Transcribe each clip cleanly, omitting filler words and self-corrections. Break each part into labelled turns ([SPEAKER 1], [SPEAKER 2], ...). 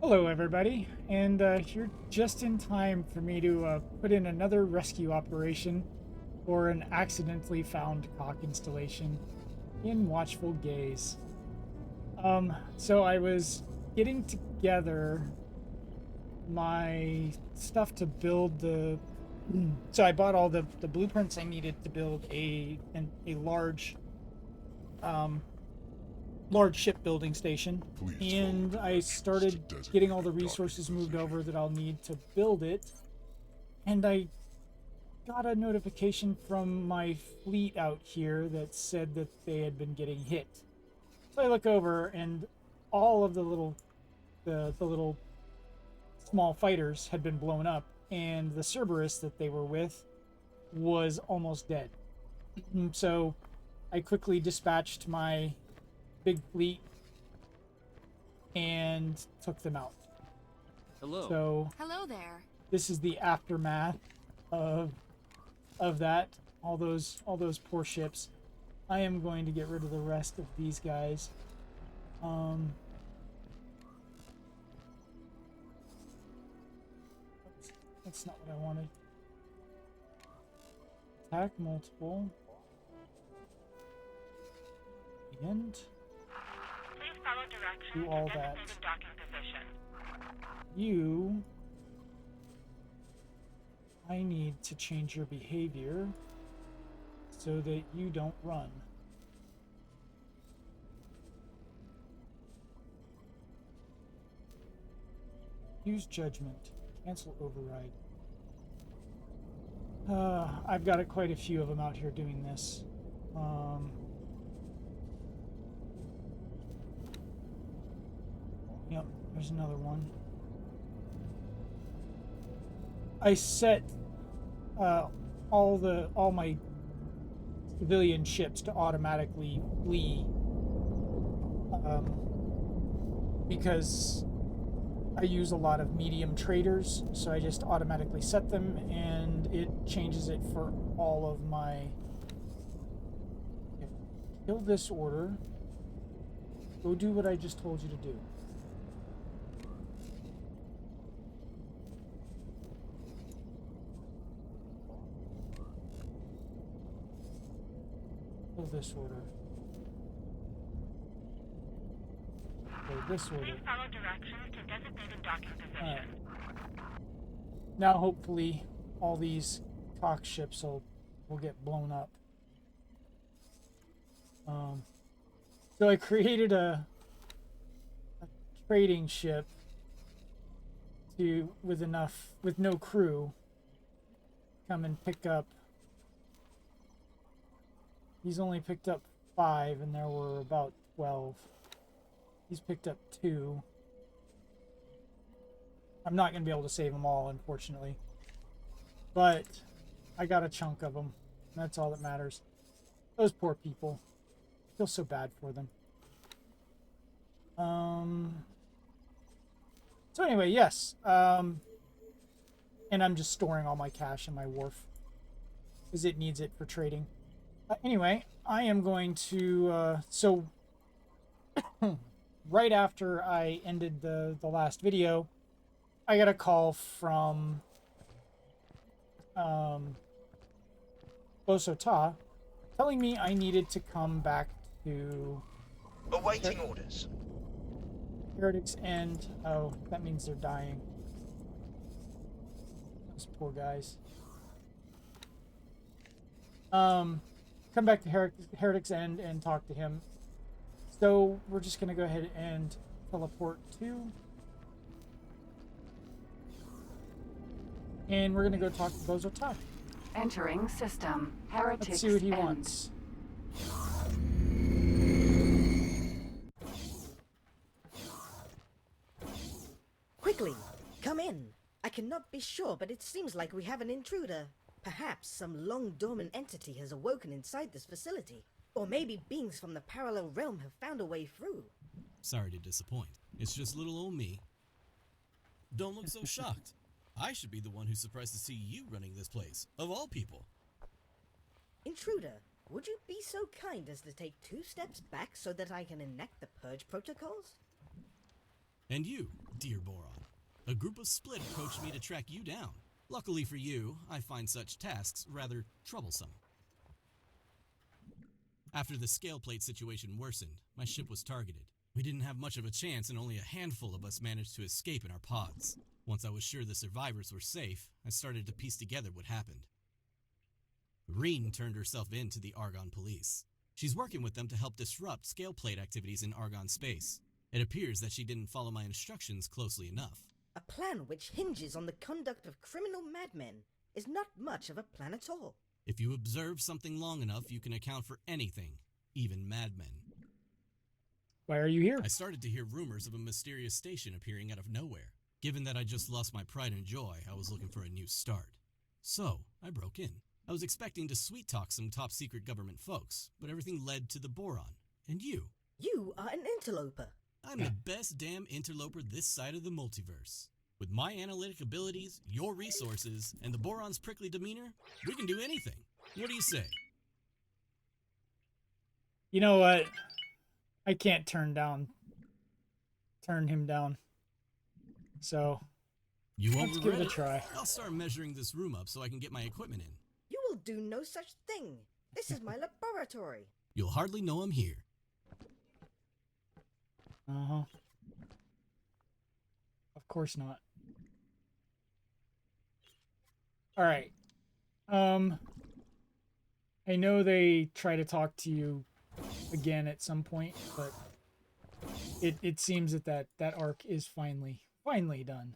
[SPEAKER 1] Hello, everybody, and you're just in time for me to put in another rescue operation for an accidentally found cock installation in Watchful Gaze. So I was getting together my stuff to build the. So I bought all the blueprints I needed to build a um, large shipbuilding station,
[SPEAKER 2] Please follow
[SPEAKER 1] and I
[SPEAKER 2] directions to
[SPEAKER 1] started getting all the
[SPEAKER 2] designated docking
[SPEAKER 1] resources moved
[SPEAKER 2] position.
[SPEAKER 1] over that I'll need to build it. And I got a notification from my fleet out here that said that they had been getting hit. So I look over, and all of the little small fighters had been blown up, and the Cerberus that they were with was almost dead. So I quickly dispatched my big fleet and took them out.
[SPEAKER 3] Hello.
[SPEAKER 1] So
[SPEAKER 4] Hello there.
[SPEAKER 1] this is the aftermath of that. All those poor ships. I am going to get rid of the rest of these guys. Um, that's not what I wanted. Attack multiple. And
[SPEAKER 5] Please follow directions
[SPEAKER 1] do
[SPEAKER 5] to
[SPEAKER 1] all that.
[SPEAKER 5] designated docking position.
[SPEAKER 1] You, I need to change your behavior so that you don't run. Use judgment. Cancel override. I've got quite a few of them out here doing this. Yep, there's another one. I set all my civilian ships to automatically flee because I use a lot of medium traders, so I just automatically set them, and it changes it for all of my. Kill this order. Go do what I just told you to do. Kill this order. Kill this order.
[SPEAKER 5] Please follow directions to designated docking position.
[SPEAKER 1] Alright. Now hopefully all these cock ships will get blown up. So I created a trading ship with no crew, come and pick up. He's only picked up 5, and there were about 12. He's picked up 2. I'm not going to be able to save them all, unfortunately. But I got a chunk of them. That's all that matters. Those poor people. I feel so bad for them. So anyway, yes. And I'm just storing all my cash in my wharf, because it needs it for trading. Anyway, I am going to... so, right after I ended the last video, I got a call from Bosota telling me I needed to come back to
[SPEAKER 6] Awaiting orders.
[SPEAKER 1] Heretic's End. Oh, that means they're dying. Those poor guys. Come back to Heretic's End and talk to him. So we're just gonna go ahead and teleport to, and we're gonna go talk to Bosota.
[SPEAKER 4] Entering system. Heritage.
[SPEAKER 1] Let's see what he wants.
[SPEAKER 7] Quickly, come in. I cannot be sure, but it seems like we have an intruder. Perhaps some long-dormant entity has awoken inside this facility. Or maybe beings from the parallel realm have found a way through.
[SPEAKER 3] Sorry to disappoint. It's just little old me. Don't look so shocked. I should be the one who's surprised to see you running this place, of all people.
[SPEAKER 7] Intruder, would you be so kind as to take 2 steps back so that I can enact the purge protocols?
[SPEAKER 3] And you, dear Boron. A group of Split approached me to track you down. Luckily for you, I find such tasks rather troublesome. After the scale plate situation worsened, my ship was targeted. We didn't have much of a chance and only a handful of us managed to escape in our pods. Once I was sure the survivors were safe, I started to piece together what happened. Reen turned herself in to the Argon police. She's working with them to help disrupt scale plate activities in Argon space. It appears that she didn't follow my instructions closely enough.
[SPEAKER 7] A plan which hinges on the conduct of criminal madmen is not much of a plan at all.
[SPEAKER 3] If you observe something long enough, you can account for anything, even madmen.
[SPEAKER 1] Why are you here?
[SPEAKER 3] I started to hear rumors of a mysterious station appearing out of nowhere. Given that I just lost my pride and joy, I was looking for a new start. So, I broke in. I was expecting to sweet-talk some top-secret government folks, but everything led to the Boron. And you.
[SPEAKER 7] You are an interloper.
[SPEAKER 3] I'm the best damn interloper this side of the multiverse. With my analytic abilities, your resources, and the Boron's prickly demeanor, we can do anything. What do you say?
[SPEAKER 1] You know what? I can't turn him down. So,
[SPEAKER 3] You won't
[SPEAKER 1] let's give it a
[SPEAKER 3] regret
[SPEAKER 1] try.
[SPEAKER 3] I'll start measuring this room up so I can get my equipment in.
[SPEAKER 7] You will do no such thing. This is my laboratory.
[SPEAKER 3] You'll hardly know I'm here.
[SPEAKER 1] Uh-huh. Of course not. Alright. I know they try to talk to you again at some point, but it seems that arc is finally done.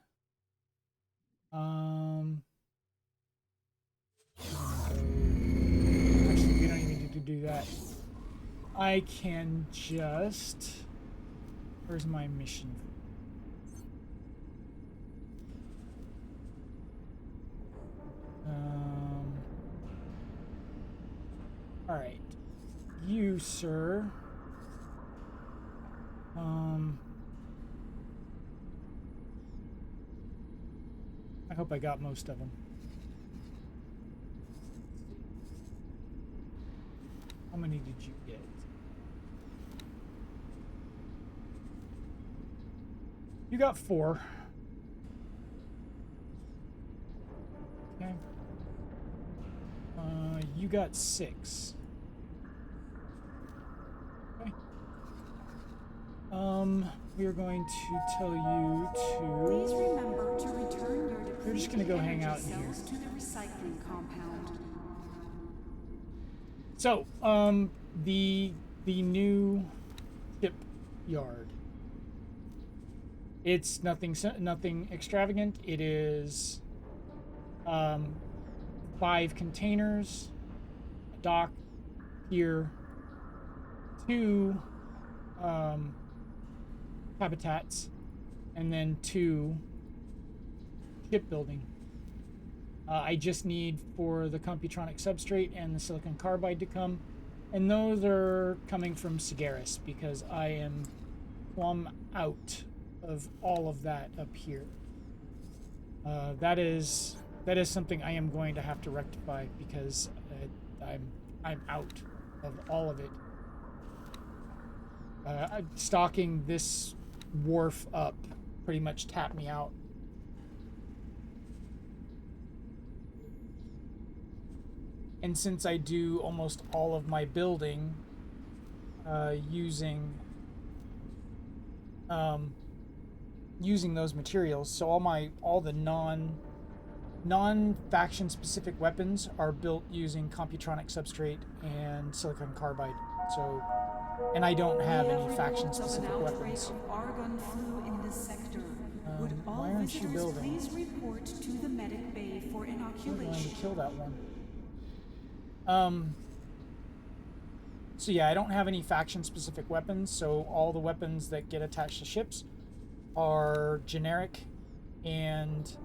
[SPEAKER 1] Actually, we don't even need to do that. I can just... Where's my mission? Alright. You, sir. I hope I got most of them. How many did you get? You got 4. Okay. You got 6. Okay. We are going to tell you
[SPEAKER 4] Please
[SPEAKER 1] to...
[SPEAKER 4] remember to return your
[SPEAKER 1] We're just gonna go hang out in here.
[SPEAKER 4] cells to the recycling compound.
[SPEAKER 1] So, the new shipyard. It's nothing extravagant. It is 5 containers, a dock here, 2 habitats, and then 2 shipbuilding. I just need for the computronic substrate and the silicon carbide to come, and those are coming from Cigaris because I am plumb out of all of that up here. That is something I am going to have to rectify because I'm out of all of it. Stocking this wharf up pretty much tapped me out. And since I do almost all of my building using those materials, so all the non-faction specific weapons are built using computronic substrate and silicon carbide. So, and I don't have any faction specific weapons.
[SPEAKER 4] Argon flu in this sector. Would all
[SPEAKER 1] why aren't you
[SPEAKER 4] visitors
[SPEAKER 1] building?
[SPEAKER 4] please report to the medic bay for
[SPEAKER 1] I'm going to
[SPEAKER 4] inoculation?
[SPEAKER 1] kill that one. So yeah, I don't have any faction specific weapons, so all the weapons that get attached to ships are generic and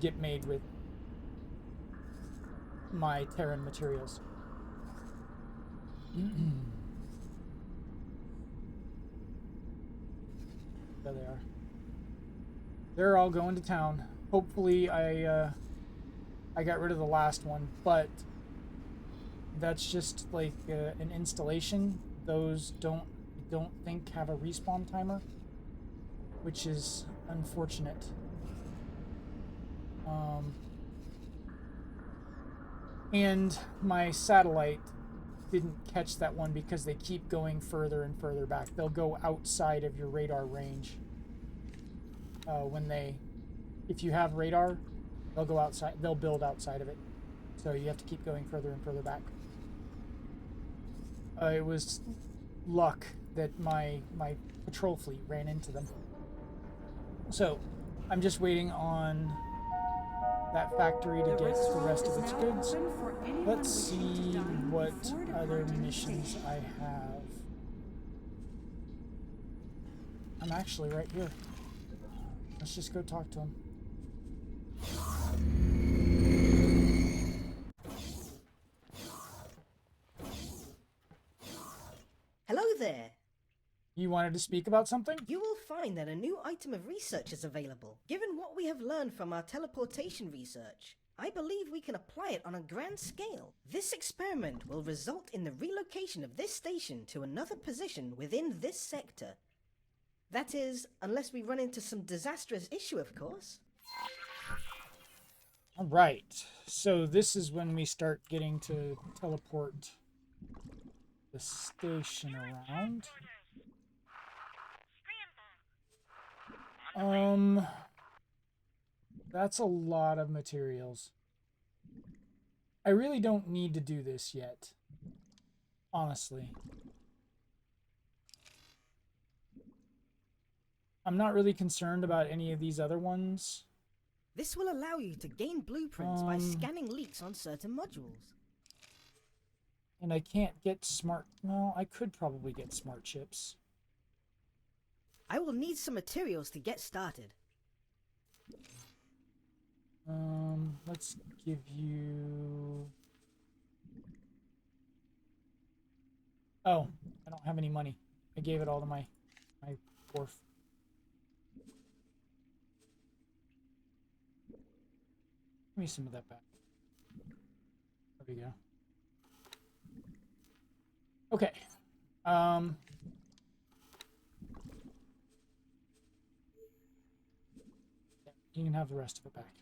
[SPEAKER 1] get made with my Terran materials. There they are. They're all going to town. Hopefully I got rid of the last one, but that's just like an installation. Those don't, it don't think have a respawn timer, which is unfortunate. And my satellite didn't catch that one because they keep going further and further back. They'll go outside of your radar range. If you have radar, they'll go outside. They'll build outside of it. So you have to keep going further and further back. It was luck that my patrol fleet ran into them. So I'm just waiting on that factory to
[SPEAKER 4] The
[SPEAKER 1] get the
[SPEAKER 4] restaurant
[SPEAKER 1] rest of
[SPEAKER 4] is
[SPEAKER 1] its
[SPEAKER 4] now
[SPEAKER 1] goods.
[SPEAKER 4] open for anyone
[SPEAKER 1] Let's
[SPEAKER 4] wishing to
[SPEAKER 1] see
[SPEAKER 4] dine
[SPEAKER 1] what
[SPEAKER 4] before
[SPEAKER 1] other
[SPEAKER 4] departing the
[SPEAKER 1] missions
[SPEAKER 4] station.
[SPEAKER 1] I have. I'm actually right here. Let's just go talk to him.
[SPEAKER 7] Hello there.
[SPEAKER 1] You wanted to speak about something?
[SPEAKER 7] You will find that a new item of research is available. Given what we have learned from our teleportation research, I believe we can apply it on a grand scale. This experiment will result in the relocation of this station to another position within this sector. That is, unless we run into some disastrous issue, of course.
[SPEAKER 1] All right. So this is when we start getting to teleport the station around. That's a lot of materials. I really don't need to do this yet, honestly. I'm not really concerned about any of these other ones.
[SPEAKER 7] This will allow you to gain blueprints by scanning leaks on certain modules.
[SPEAKER 1] And I can't get smart... Well, I could probably get smart chips.
[SPEAKER 7] I will need some materials to get started.
[SPEAKER 1] Let's give you... Oh, I don't have any money. I gave it all to my dwarf. Give me some of that back. There we go. Okay. You can have the rest of it back.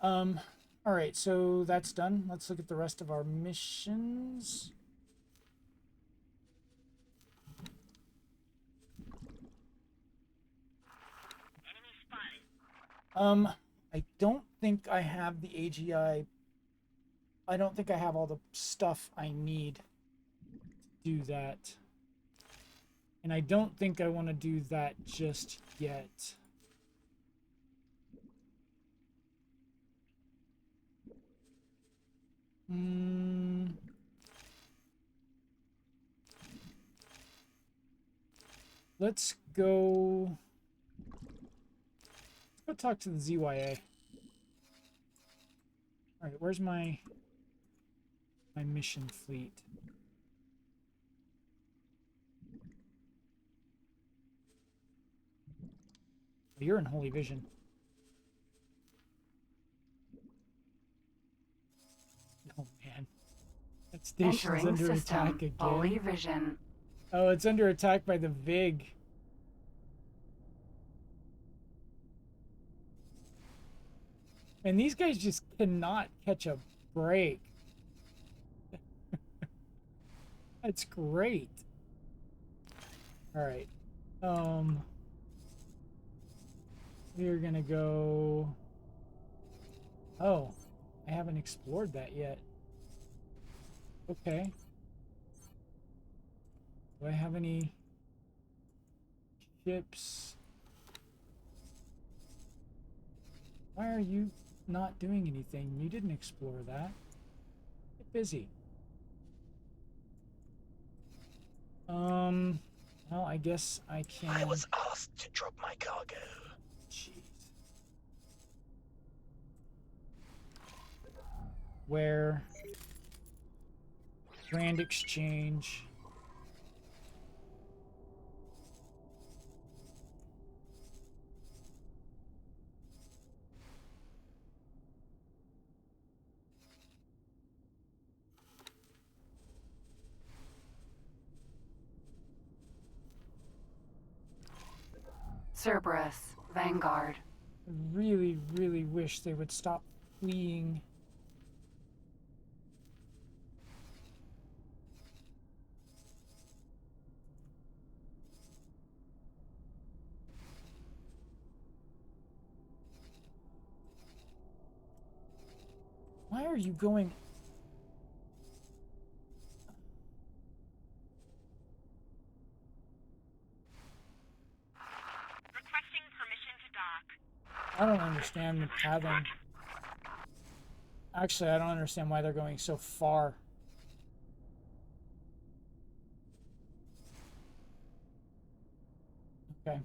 [SPEAKER 1] All right, so that's done. Let's look at the rest of our missions. I don't think I have the AGI. I don't think I have all the stuff I need to do that. And I don't think I want to do that just yet. Let's go talk to the ZYA. All right, where's my mission fleet? Oh, you're in Holy Vision. Oh man, that station's under attack again.
[SPEAKER 2] Holy Vision.
[SPEAKER 1] Oh, it's under attack by the VIG. And these guys just cannot catch a break. That's great. All right. We're gonna go... Oh, I haven't explored that yet. Okay. Do I have any ships? Why are you not doing anything? You didn't explore that. Get busy. Well, I guess I can...
[SPEAKER 6] I was asked to drop my cargo.
[SPEAKER 1] Jeez. Where? Grand exchange.
[SPEAKER 2] Cerberus, Vanguard.
[SPEAKER 1] I really, really wish they would stop fleeing. Why are you going?
[SPEAKER 5] Requesting permission to dock.
[SPEAKER 1] I don't understand the pathing. Actually, I don't understand why they're going so far. Okay.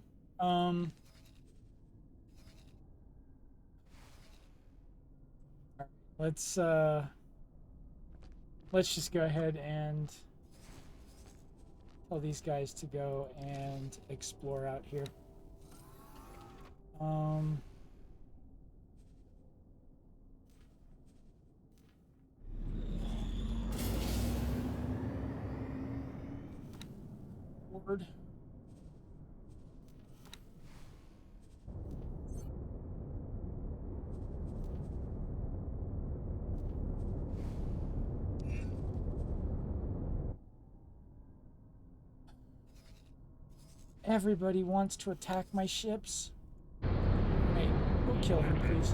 [SPEAKER 1] Let's just go ahead and tell these guys to go and explore out here. Forward. Everybody wants to attack my ships. Hey, go kill him, please.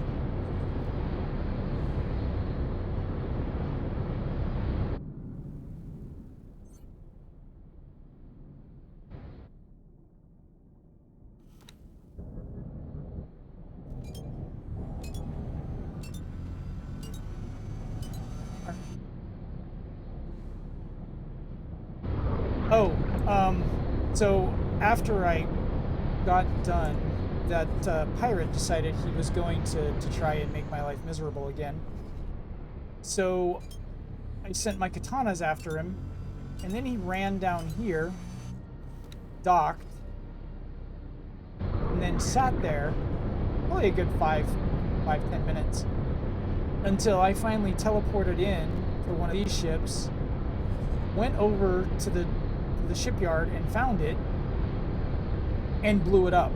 [SPEAKER 1] Oh, so after I got done, that pirate decided he was going to try and make my life miserable again. So I sent my katanas after him, and then he ran down here, docked, and then sat there, probably a good 5-10 minutes, until I finally teleported in for one of these ships, went over to the shipyard and found it, and blew it up.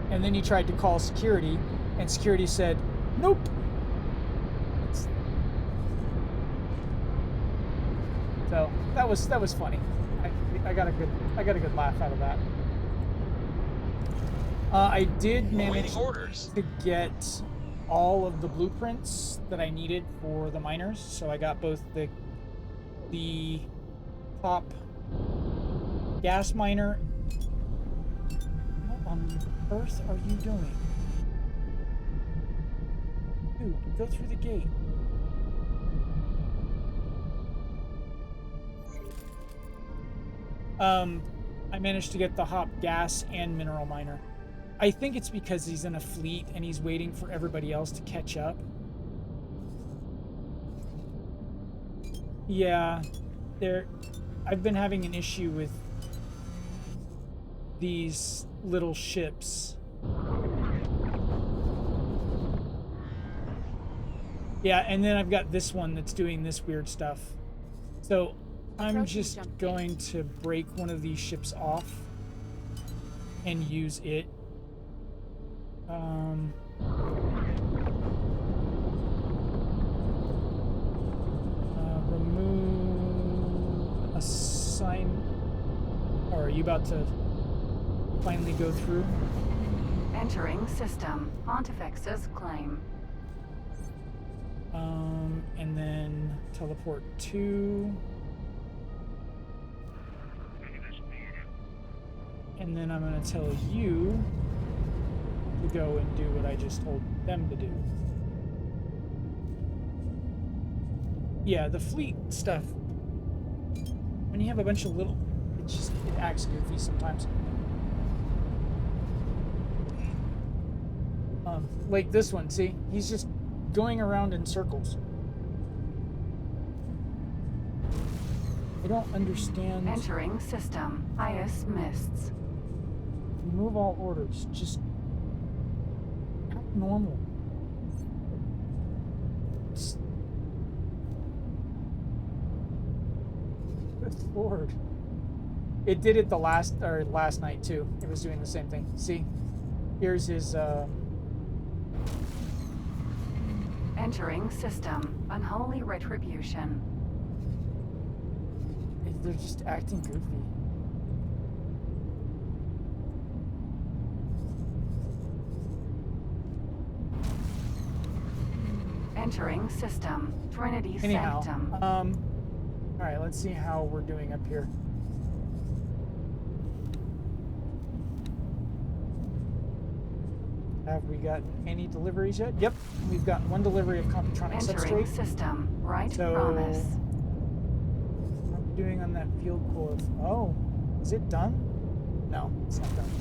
[SPEAKER 1] And then he tried to call security, and security said, "Nope." So that was funny. I got a good laugh out of that. I did manage to get all of the blueprints that I needed for the miners, so I got both the top gas miner. What on earth are you doing? Dude, go through the gate. I managed to get the hop gas and mineral miner. I think it's because he's in a fleet and he's waiting for everybody else to catch up. Yeah, I've been having an issue with these little ships. Yeah, and then I've got this one that's doing this weird stuff. So I'm just going to break one of these ships off and use it. Remove assign. Or are you about to finally go through?
[SPEAKER 2] Entering system. Pontifex's claim.
[SPEAKER 1] And then teleport 2. And then I'm going to tell you to go and do what I just told them to do. Yeah, the fleet stuff, when you have a bunch of little, it acts goofy sometimes. Like this one, see? He's just going around in circles. I don't understand.
[SPEAKER 2] Entering system. Ice mists.
[SPEAKER 1] Remove all orders. Just act normal. Good Lord. It did it the last night too. It was doing the same thing. See, here's his.
[SPEAKER 2] Entering system. Unholy retribution.
[SPEAKER 1] They're just acting goofy.
[SPEAKER 2] Entering system. Trinity
[SPEAKER 1] Anyhow,
[SPEAKER 2] Sanctum.
[SPEAKER 1] all right. Let's see how we're doing up here. Have we gotten any deliveries yet? Yep, we've gotten one delivery of Computronic
[SPEAKER 2] Entering
[SPEAKER 1] substrate.
[SPEAKER 2] system. Right
[SPEAKER 1] So,
[SPEAKER 2] promise.
[SPEAKER 1] what are we doing on that field core? Oh, is it done? No, it's not done.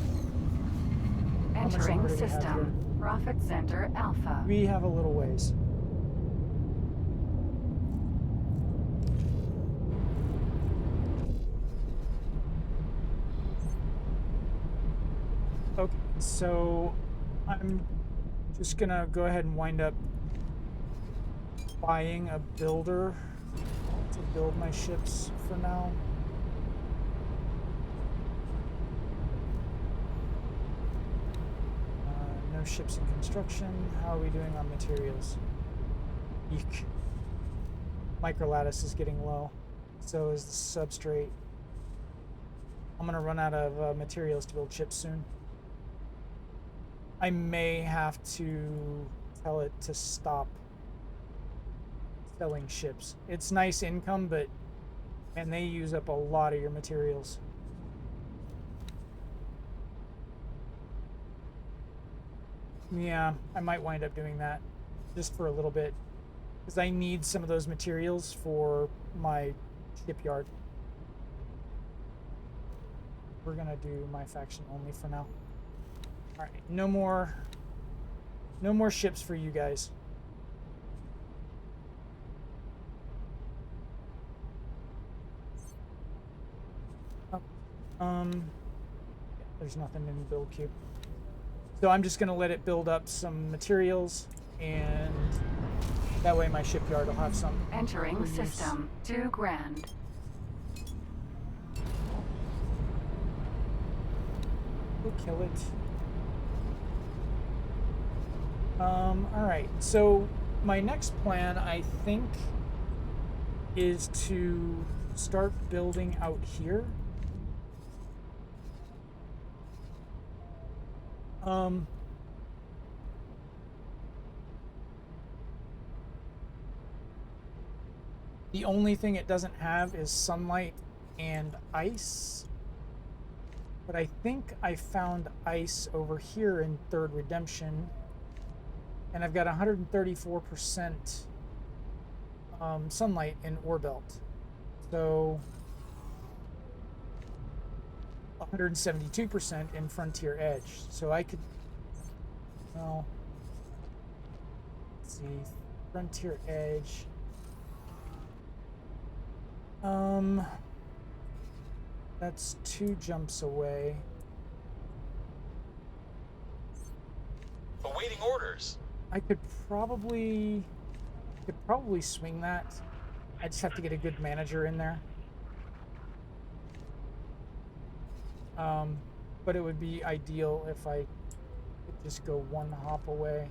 [SPEAKER 1] much
[SPEAKER 2] Entering
[SPEAKER 1] longer do we have
[SPEAKER 2] system. Profit Center Alpha.
[SPEAKER 1] We have a little ways. Okay, so I'm just gonna go ahead and wind up buying a builder to build my ships for now. No ships in construction. How are we doing on materials? Eek. Microlattice is getting low. So is the substrate. I'm gonna run out of materials to build ships soon. I may have to tell it to stop selling ships. It's nice income, but man, they use up a lot of your materials. Yeah, I might wind up doing that just for a little bit because I need some of those materials for my shipyard. We're gonna do my faction only for now. All right, no more ships for you guys. Oh, there's nothing in the build queue. So I'm just gonna let it build up some materials, and that way my shipyard will have some.
[SPEAKER 2] Entering
[SPEAKER 1] for use.
[SPEAKER 2] system. 2 grand.
[SPEAKER 1] We'll kill it. Alright, so my next plan, I think, is to start building out here. The only thing it doesn't have is sunlight and ice. But I think I found ice over here in Third Redemption. And I've got 134% sunlight in Ore Belt. So 172% in Frontier Edge. So I could, well, let's see, Frontier Edge. That's 2 jumps away.
[SPEAKER 6] Awaiting orders.
[SPEAKER 1] I could probably swing that. I just have to get a good manager in there. But it would be ideal if I could just go 1 hop away.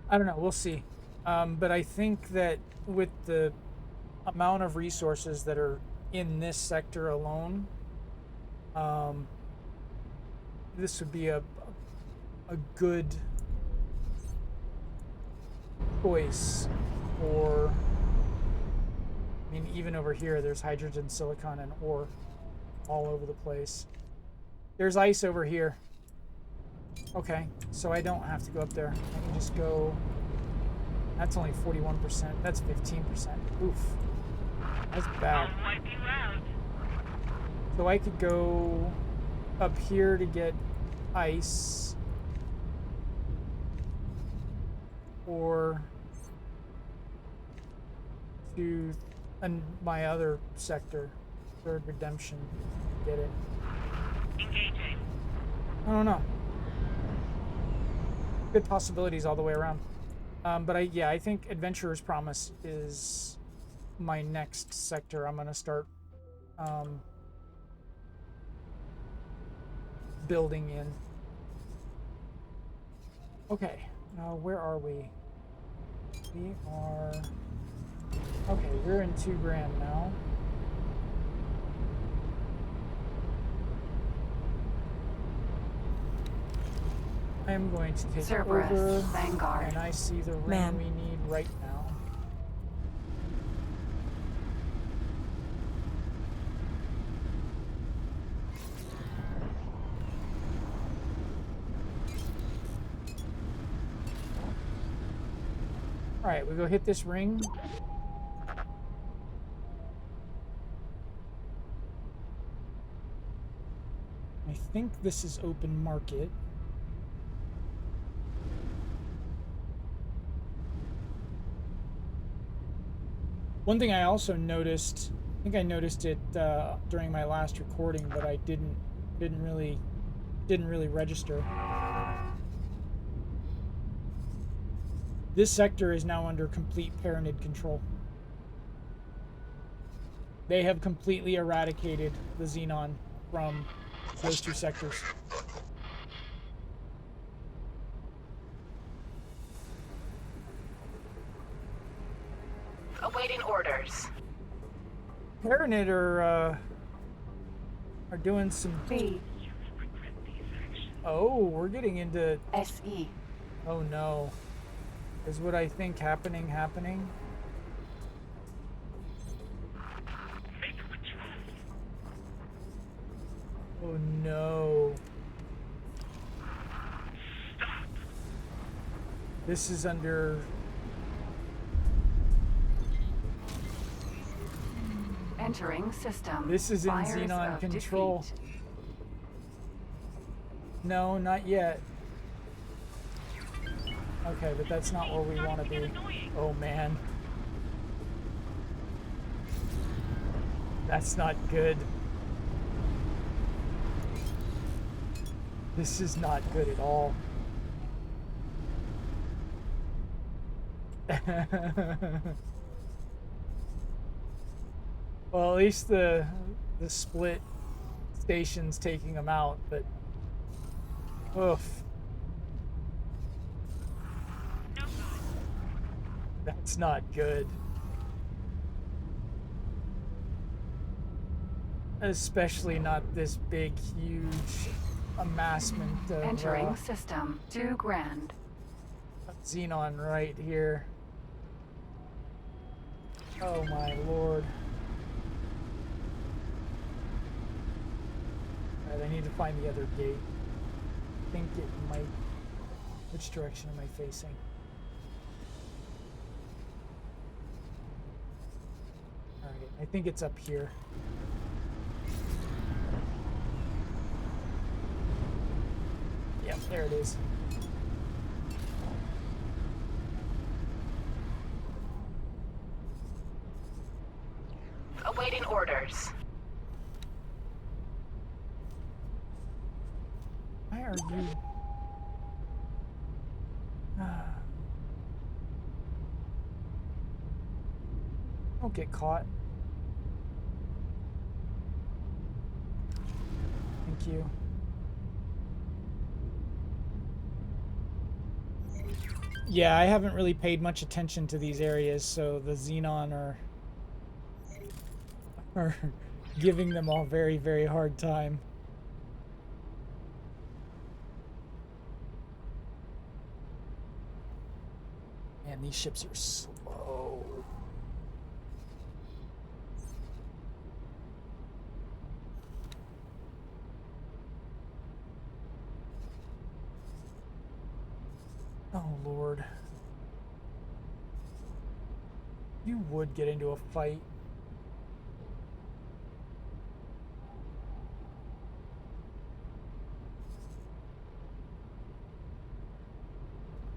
[SPEAKER 1] I don't know, we'll see. But I think that with the amount of resources that are in this sector alone, this would be a good choice for, I mean, even over here there's hydrogen, silicon, and ore all over the place. There's ice over here. Okay, so I don't have to go up there. I can just go, that's only 41%, that's 15%. Oof, that's bad.
[SPEAKER 5] I'll wipe you out.
[SPEAKER 1] So I could go up here to get ice, or to my other sector, Third Redemption, get it.
[SPEAKER 5] Engaging.
[SPEAKER 1] I don't know. Good possibilities all the way around. But I think Adventurer's Promise is my next sector. I'm gonna start building in. Okay, now where are we? We are... Okay, we're in 2 grand now. I am going to take
[SPEAKER 2] Cerberus,
[SPEAKER 1] over,
[SPEAKER 2] Vanguard.
[SPEAKER 1] and I see the ring
[SPEAKER 7] Ma'am.
[SPEAKER 1] we need right now. Alright, we go hit this ring. I think this is open market. One thing I also noticed, I think I noticed it during my last recording, but I didn't really register. This sector is now under complete Paranid control. They have completely eradicated the Xenon from those 2 sectors.
[SPEAKER 2] Awaiting orders.
[SPEAKER 1] Paranid are doing some...
[SPEAKER 2] B.
[SPEAKER 1] Oh, we're getting into...
[SPEAKER 2] SE.
[SPEAKER 1] Oh no. Is what I think happening? Oh no. This is under...
[SPEAKER 2] Entering system.
[SPEAKER 1] This is in
[SPEAKER 2] Fires
[SPEAKER 1] Xenon
[SPEAKER 2] of
[SPEAKER 1] control.
[SPEAKER 2] defeat.
[SPEAKER 1] No, not yet. Okay, but that's not where we want to be. Oh man. That's not good. This is not good at all. Well, at least the split station's taking them out, but oof. That's not good. Especially not this big, huge amassment of
[SPEAKER 2] Entering system. 2 grand.
[SPEAKER 1] Xenon right here. Oh my lord. Alright, I need to find the other gate. I think it might... Which direction am I facing? Alright, I think it's up here. Yep, there it is.
[SPEAKER 2] Awaiting orders.
[SPEAKER 1] Why are you... Don't get caught. Thank you. Yeah, I haven't really paid much attention to these areas, so the Xenon are giving them all very, very hard time. Man, these ships are slow. Oh, Lord. You would get into a fight.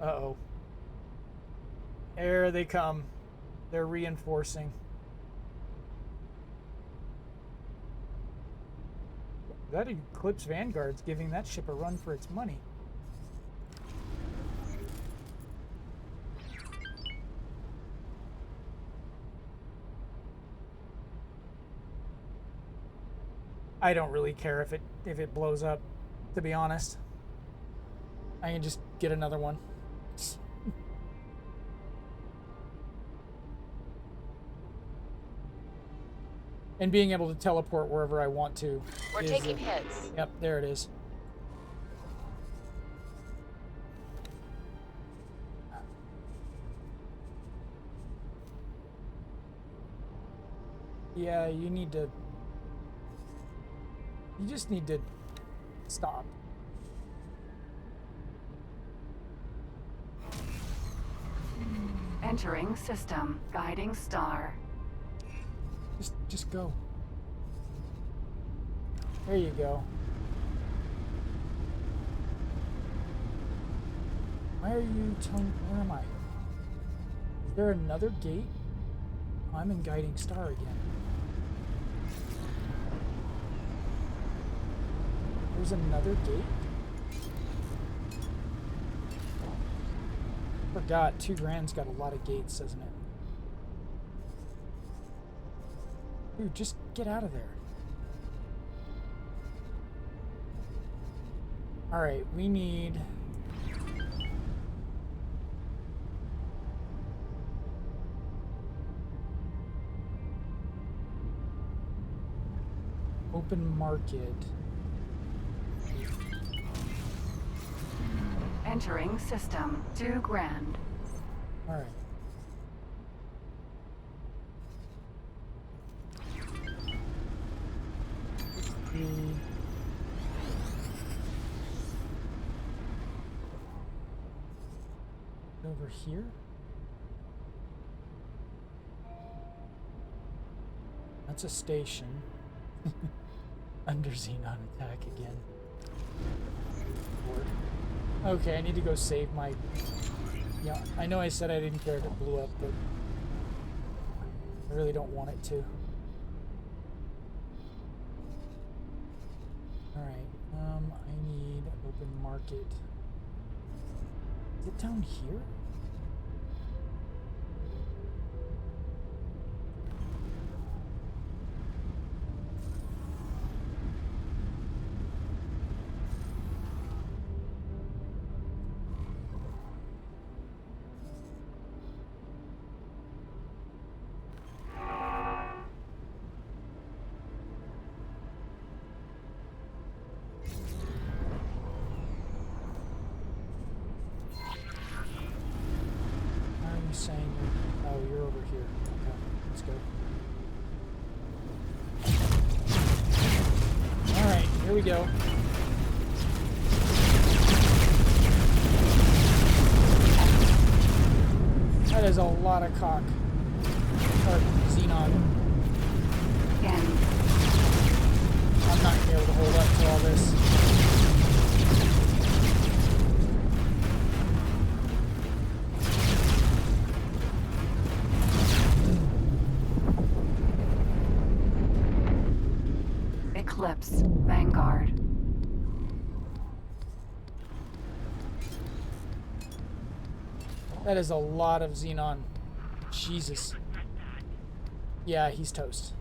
[SPEAKER 1] Uh-oh. There they come. They're reinforcing. That Eclipse Vanguard's giving that ship a run for its money. I don't really care if it blows up. to be honest. I can just get another one. And being able to teleport wherever I want to.
[SPEAKER 8] We're taking hits.
[SPEAKER 1] Yep, there it is. Yeah, you need to... You just need to stop.
[SPEAKER 2] Entering system. Guiding star.
[SPEAKER 1] Just go. There you go. Why are you telling... Where am I? Is there another gate? Oh, I'm in guiding star again. There's another gate? Forgot, 2 grand's got a lot of gates, doesn't it? Dude, just get out of there. Alright, we need... Open market.
[SPEAKER 2] Entering system. 2 grand.
[SPEAKER 1] Alright. Over here? That's a station. Under Xenon attack again. Lord. Okay, I need to go save my... Yeah, I know I said I didn't care if it blew up, but I really don't want it to. Alright, I need open market. Is it down here? Saying, oh, you're over here. Okay, let's go. Alright, here we go. That is a lot of cock. Or Xenon.
[SPEAKER 2] Again.
[SPEAKER 1] I'm not gonna be able to hold up to all this.
[SPEAKER 2] Eclipse. Vanguard.
[SPEAKER 1] That is a lot of Xenon. Jesus. Yeah, he's toast.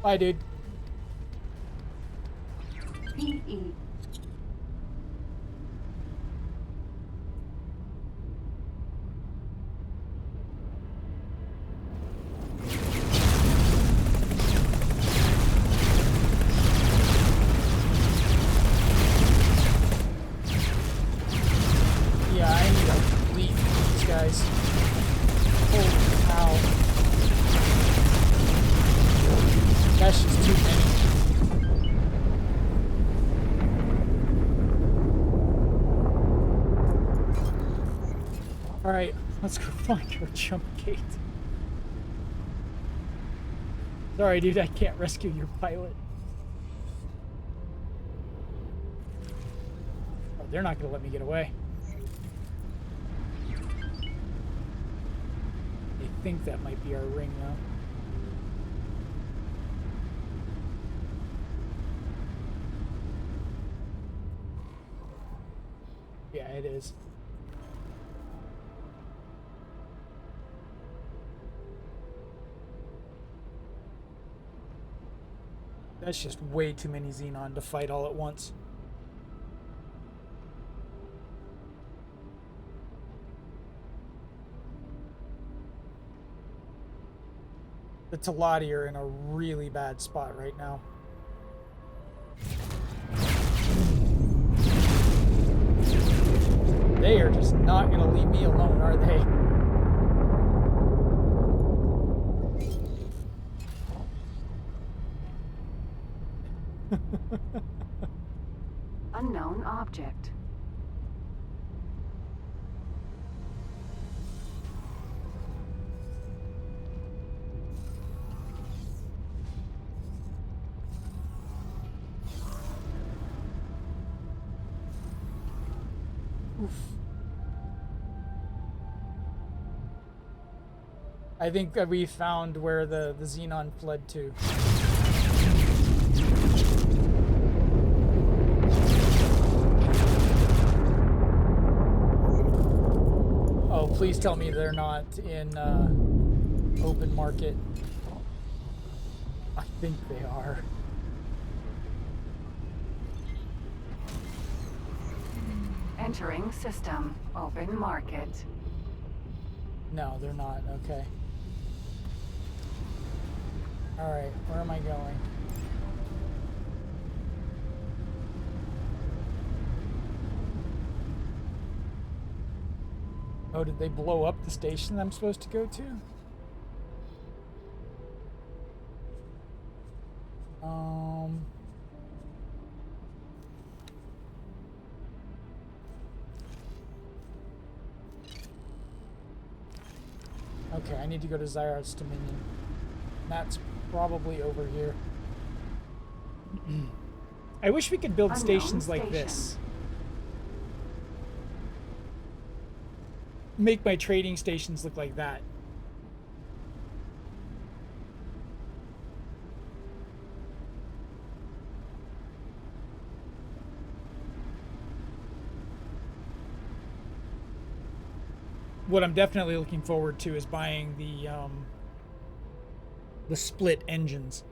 [SPEAKER 1] Bye, dude.
[SPEAKER 2] PE.
[SPEAKER 1] Yeah, I need to leave these guys. Holy cow. That's just too many. Alright, let's go find our jump gate. Sorry, dude, I can't rescue your pilot. Oh, they're not gonna let me get away. I think that might be our ring, though. Yeah, it is. That's just way too many Xenon to fight all at once. The Telati are in a really bad spot right now. They are just not going to leave me alone, are they?
[SPEAKER 2] Unknown object.
[SPEAKER 1] Oof. I think that we found where the Xenon fled to. Oh, please tell me they're not in open market. I think they are.
[SPEAKER 2] Entering system. Open market.
[SPEAKER 1] No, they're not. Okay. All right, where am I going? Oh, did they blow up the station I'm supposed to go to? Okay, I need to go to Zyar's Dominion. That's probably over here. I wish we could build
[SPEAKER 2] Unknown
[SPEAKER 1] stations like
[SPEAKER 2] station.
[SPEAKER 1] this. Make my trading stations look like that. What I'm definitely looking forward to is buying the split engines.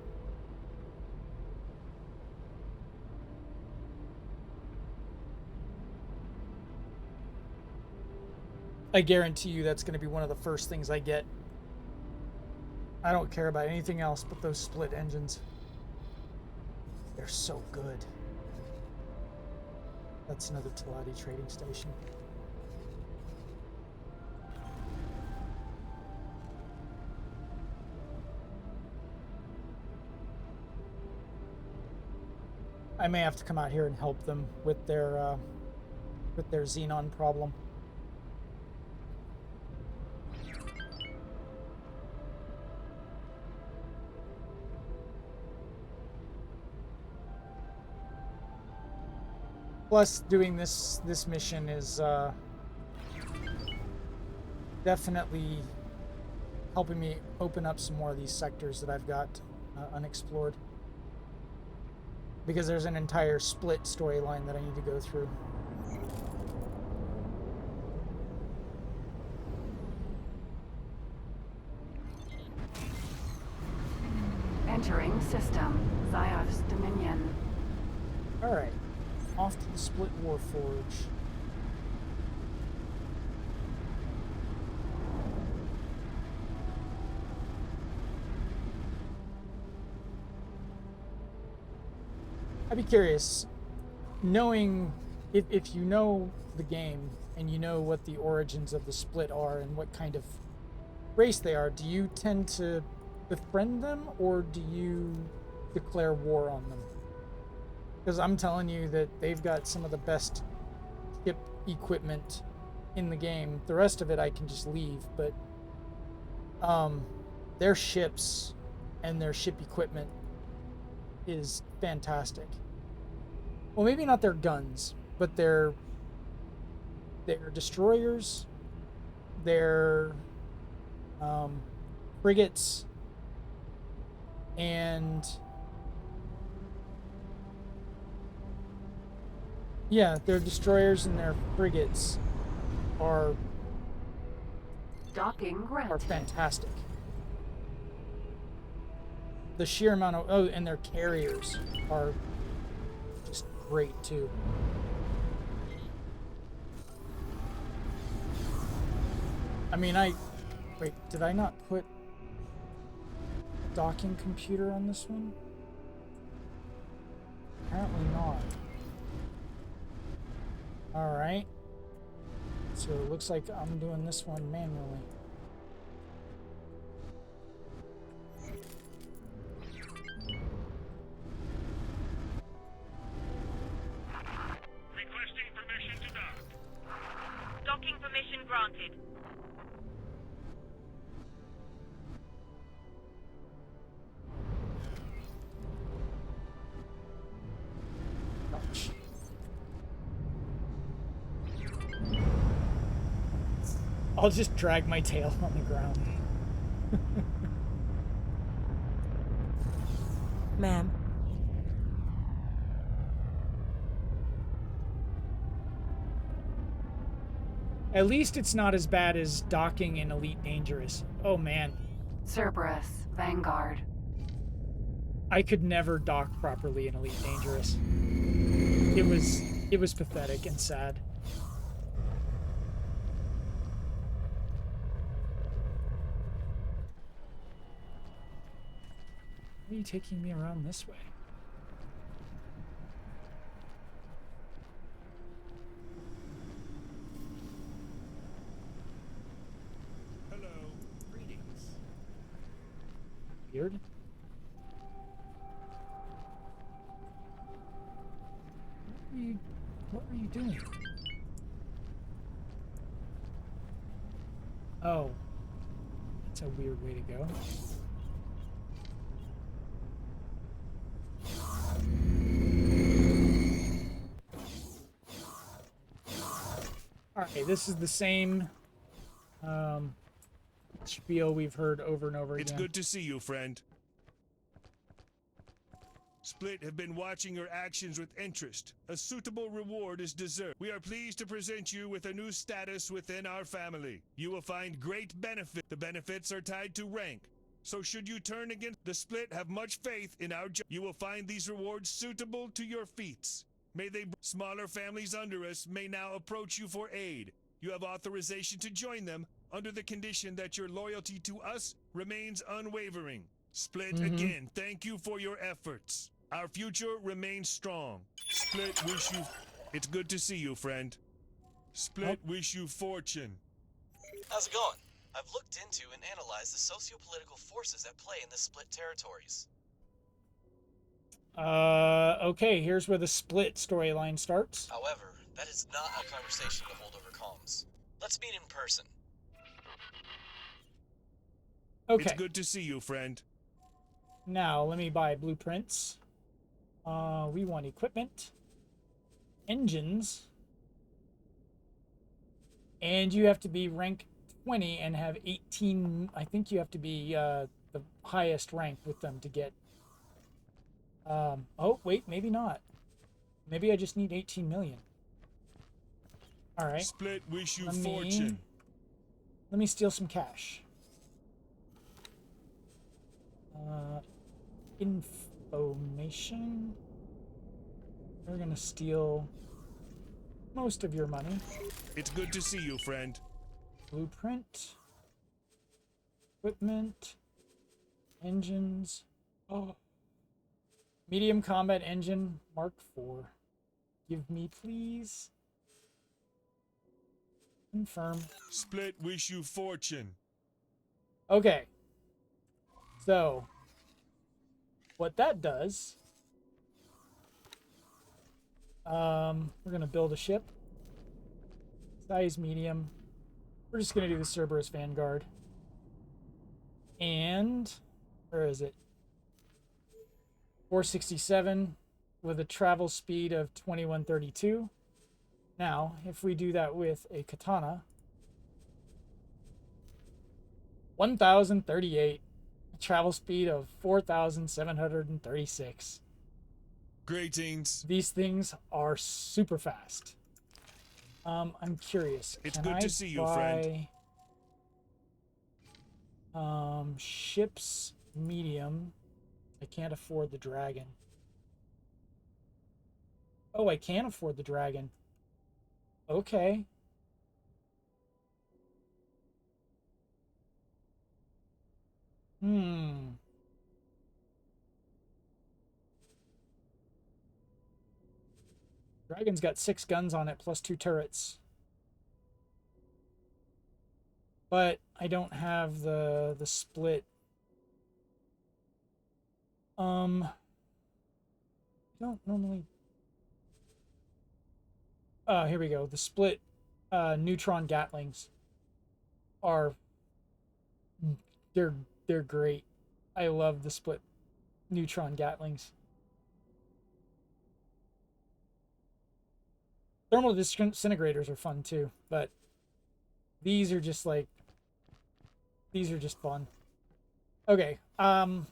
[SPEAKER 1] I guarantee you that's going to be one of the first things I get. I don't care about anything else but those split engines. They're so good. That's another Telati trading station. I may have to come out here and help them with their Xenon problem. Plus, doing this mission is definitely helping me open up some more of these sectors that I've got unexplored. Because there's an entire split storyline that I need to go through.
[SPEAKER 2] Entering system. Zyar's Dominion.
[SPEAKER 1] Alright. Off to the Split Warforge. I'd be curious, knowing if you know the game and you know what the origins of the Split are and what kind of race they are, do you tend to befriend them or do you declare war on them? Because I'm telling you that they've got some of the best ship equipment in the game. The rest of it I can just leave, but their ships and their ship equipment is fantastic. Well, maybe not their guns, but their destroyers, their frigates, and yeah, their destroyers and their frigates are
[SPEAKER 2] Docking granted.
[SPEAKER 1] fantastic. the sheer amount of... Oh, and their carriers are just great, too. I mean, Wait, did I not put docking computer on this one? Apparently not. Alright. So it looks like I'm doing this one manually.
[SPEAKER 5] Requesting permission to dock. Docking permission granted.
[SPEAKER 1] Ouch. I'll just drag my tail on the ground.
[SPEAKER 7] Ma'am.
[SPEAKER 1] At least it's not as bad as docking in Elite Dangerous. Oh man,
[SPEAKER 2] Cerberus, Vanguard.
[SPEAKER 1] I could never dock properly in Elite Dangerous. It was pathetic and sad. Why are you taking me around this way?
[SPEAKER 8] Hello. Greetings.
[SPEAKER 1] Weird. What were you doing? Oh. That's a weird way to go. Alright, this is the same spiel we've heard over and over again.
[SPEAKER 8] It's good to see you, friend. Split have been watching your actions with interest. A suitable reward is deserved. We are pleased to present you with a new status within our family. You will find great benefit. The benefits are tied to rank. So should you turn against the Split, have much faith in our you will find these rewards suitable to your feats. May they smaller families under us may now approach you for aid. You have authorization to join them under the condition that your loyalty to us remains unwavering. Split again, thank you for your efforts. Our future remains strong. Split wish you... It's good to see you, friend. Split wish you fortune.
[SPEAKER 3] How's it going? I've looked into and analyzed the socio-political forces at play in the Split territories.
[SPEAKER 1] Okay, here's where the Split storyline starts.
[SPEAKER 3] However, that is not a conversation to hold over comms. Let's meet in person.
[SPEAKER 1] Okay.
[SPEAKER 8] It's good to see you, friend.
[SPEAKER 1] Now, let me buy blueprints. We want equipment, engines, and you have to be rank 20 and have 18. I think you have to be the highest rank with them to get. Oh, wait, maybe not. Maybe I just need 18 million. All right.
[SPEAKER 8] Split wish you fortune.
[SPEAKER 1] Let me steal some cash. Information. We're gonna steal most of your money.
[SPEAKER 8] It's good to see you, friend.
[SPEAKER 1] Blueprint. Equipment. Engines. Oh. Medium combat engine Mark IV. Give me, please. Confirm.
[SPEAKER 8] Split wish you fortune.
[SPEAKER 1] Okay. So, what that does, we're gonna build a ship. Size medium. We're just gonna do the Cerberus Vanguard. And, where is it? 467 with a travel speed of 2132. Now, if we do that with a katana, 1038. A travel speed of 4,736.
[SPEAKER 8] Greetings.
[SPEAKER 1] These things are super fast. I'm curious.
[SPEAKER 8] It's good to see you, friend.
[SPEAKER 1] Ships medium I can't afford the dragon. Oh, I can afford the dragon. Okay. Dragon's got 6 guns on it plus 2 turrets. But I don't have the split. I don't normally. Here we go. The split neutron Gatlings are they're great. I love the split neutron Gatlings. Thermal disintegrators are fun too, but these are just like fun. Okay, I'm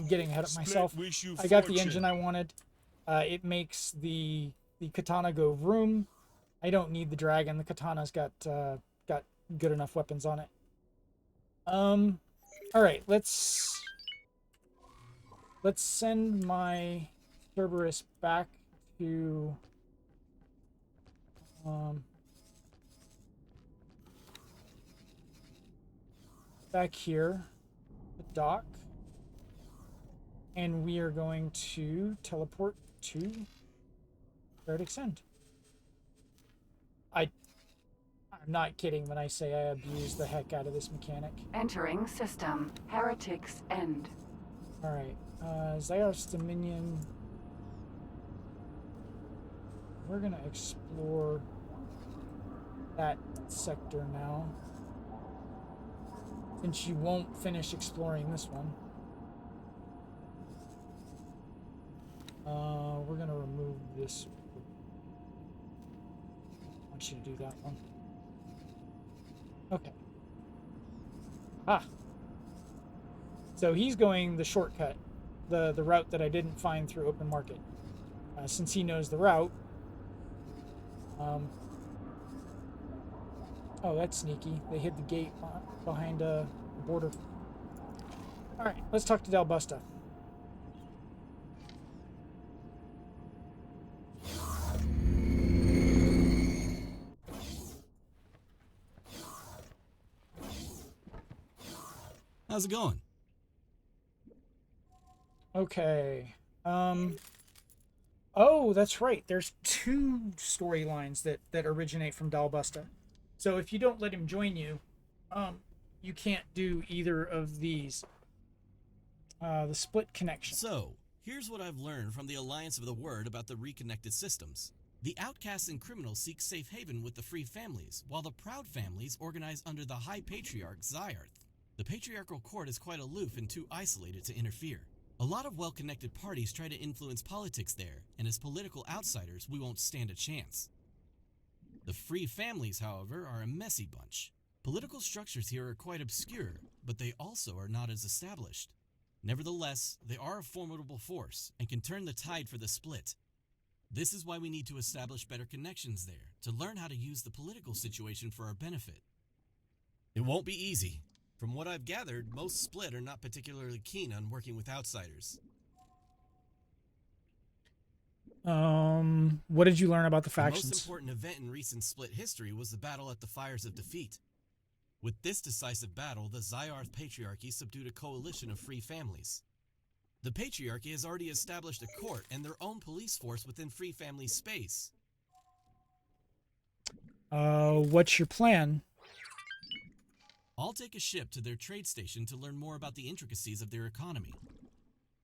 [SPEAKER 1] getting ahead of myself. I got the engine I wanted. It makes the katana go vroom. I don't need the dragon. The katana's got good enough weapons on it. All right, let's send my Cerberus back to back here, the dock, and we are going to teleport to Verdict End. I'm not kidding when I say I abuse the heck out of this mechanic.
[SPEAKER 2] Entering system. Heretics End.
[SPEAKER 1] Alright, Zyar's Dominion. We're gonna explore that sector now, since you won't finish exploring this one. We're gonna remove this. I want you to do that one. Okay. So he's going the shortcut, the route that I didn't find through open market. Since he knows the route. Oh, that's sneaky. They hid the gate behind the border. All right, let's talk to Dalbusta.
[SPEAKER 3] How's it going?
[SPEAKER 1] Okay. Oh, that's right. There's 2 storylines that originate from Dalbusta. So if you don't let him join you, you can't do either of these. The split connection.
[SPEAKER 3] So, here's what I've learned from the Alliance of the Word about the reconnected systems. The outcasts and criminals seek safe haven with the free families, while the proud families organize under the High Patriarch Zyarth. The patriarchal court is quite aloof and too isolated to interfere. A lot of well-connected parties try to influence politics there, and as political outsiders, we won't stand a chance. The free families, however, are a messy bunch. Political structures here are quite obscure, but they also are not as established. Nevertheless, they are a formidable force and can turn the tide for the split. This is why we need to establish better connections there, to learn how to use the political situation for our benefit. It won't be easy. From what I've gathered, most split are not particularly keen on working with outsiders.
[SPEAKER 1] What did you learn about the factions?
[SPEAKER 3] The most important event in recent split history was the battle at the Fires of Defeat. With this decisive battle, the Zyarth Patriarchy subdued a coalition of free families. The Patriarchy has already established a court and their own police force within free family space.
[SPEAKER 1] What's your plan?
[SPEAKER 3] I'll take a ship to their trade station to learn more about the intricacies of their economy.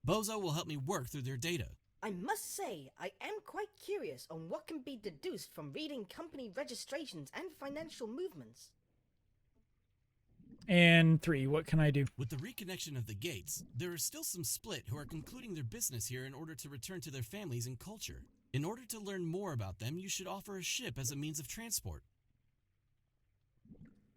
[SPEAKER 3] Bozo will help me work through their data.
[SPEAKER 7] I must say, I am quite curious on what can be deduced from reading company registrations and financial movements.
[SPEAKER 1] And 3, what can I do?
[SPEAKER 3] With the reconnection of the gates, there are still some split who are concluding their business here in order to return to their families and culture. In order to learn more about them, you should offer a ship as a means of transport.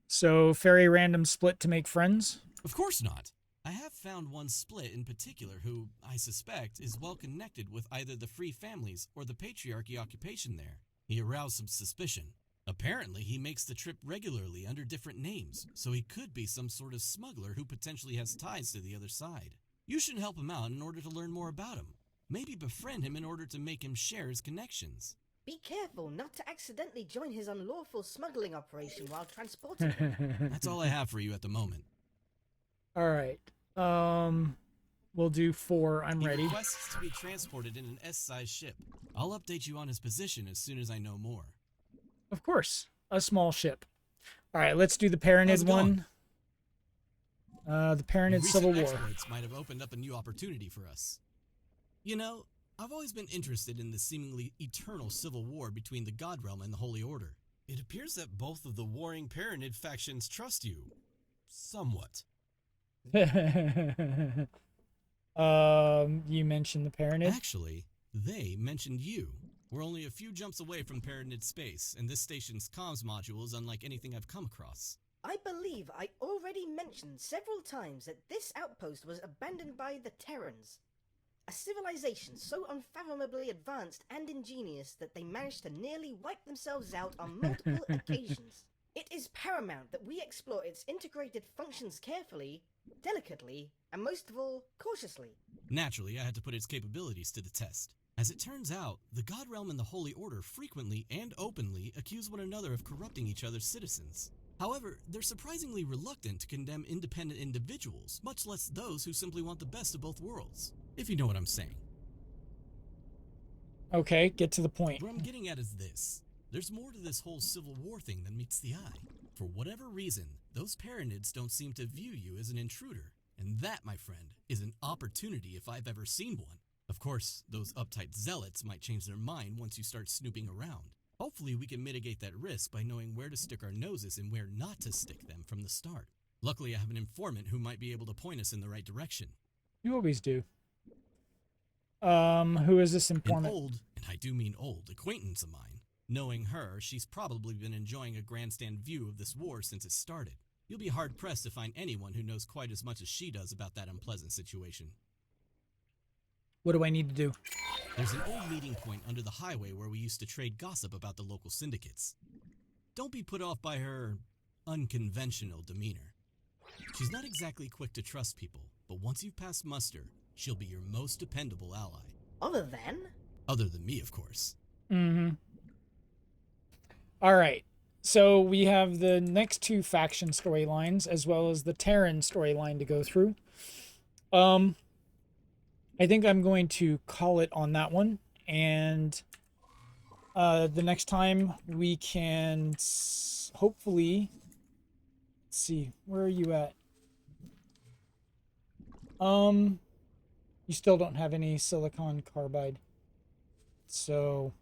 [SPEAKER 1] So, ferry random split to make friends?
[SPEAKER 3] Of course not. I have found one split in particular who, I suspect, is well connected with either the free families or the patriarchy occupation there. He aroused some suspicion. Apparently, he makes the trip regularly under different names, so he could be some sort of smuggler who potentially has ties to the other side. You should help him out in order to learn more about him. Maybe befriend him in order to make him share his connections.
[SPEAKER 7] Be careful not to accidentally join his unlawful smuggling operation while transporting him.
[SPEAKER 3] That's all I have for you at the moment.
[SPEAKER 1] All right. We'll do 4. I'm
[SPEAKER 3] He
[SPEAKER 1] ready.
[SPEAKER 3] requests to be transported in an S-sized ship. I'll update you on his position as soon as I know more.
[SPEAKER 1] Of course, a small ship. All right, let's do the
[SPEAKER 3] How's
[SPEAKER 1] Paranid
[SPEAKER 3] it going?
[SPEAKER 1] one. The Paranid
[SPEAKER 3] Recent
[SPEAKER 1] Civil War.
[SPEAKER 3] exploits might have opened up a new opportunity for us. You know, I've always been interested in the seemingly eternal civil war between the God Realm and the Holy Order. It appears that both of the warring Paranid factions trust you. Somewhat.
[SPEAKER 1] You mentioned the Paranid.
[SPEAKER 3] Actually, they mentioned you. We're only a few jumps away from Paranid space, and this station's comms module is unlike anything I've come across.
[SPEAKER 7] I believe I already mentioned several times that this outpost was abandoned by the Terrans. A civilization so unfathomably advanced and ingenious that they managed to nearly wipe themselves out on multiple occasions. It is paramount that we explore its integrated functions carefully, delicately, and most of all, cautiously.
[SPEAKER 3] Naturally, I had to put its capabilities to the test. As it turns out, the God Realm and the Holy Order frequently and openly accuse one another of corrupting each other's citizens. However, they're surprisingly reluctant to condemn independent individuals, much less those who simply want the best of both worlds. If you know what I'm saying.
[SPEAKER 1] Okay, get to the point.
[SPEAKER 3] What I'm getting at is this. There's more to this whole civil war thing than meets the eye. For whatever reason, those Paranids don't seem to view you as an intruder. And that, my friend, is an opportunity if I've ever seen one. Of course, those uptight zealots might change their mind once you start snooping around. Hopefully we can mitigate that risk by knowing where to stick our noses and where not to stick them from the start. Luckily, I have an informant who might be able to point us in the right direction.
[SPEAKER 1] You always do. Who is this
[SPEAKER 3] An
[SPEAKER 1] informant?
[SPEAKER 3] old, and I do mean old, acquaintance of mine. Knowing her, she's probably been enjoying a grandstand view of this war since it started. You'll be hard-pressed to find anyone who knows quite as much as she does about that unpleasant situation.
[SPEAKER 1] What do I need to do?
[SPEAKER 3] There's an old meeting point under the highway where we used to trade gossip about the local syndicates. Don't be put off by her unconventional demeanor. She's not exactly quick to trust people, but once you've passed muster, she'll be your most dependable ally.
[SPEAKER 7] Other than?
[SPEAKER 3] Other than me, of course.
[SPEAKER 1] Mm-hmm. All right. So we have the next 2 faction storylines as well as the Terran storyline to go through. I think I'm going to call it on that one, and the next time we can hopefully, let's see, where are you at? You still don't have any silicon carbide, so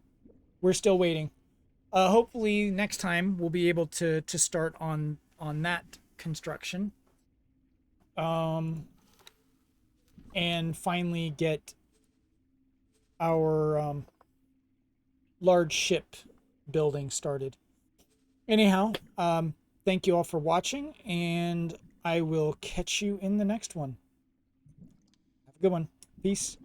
[SPEAKER 1] we're still waiting. Hopefully next time we'll be able to start on that construction. And finally get our large ship building started. Anyhow, thank you all for watching, and I will catch you in the next one. Have a good one. Peace.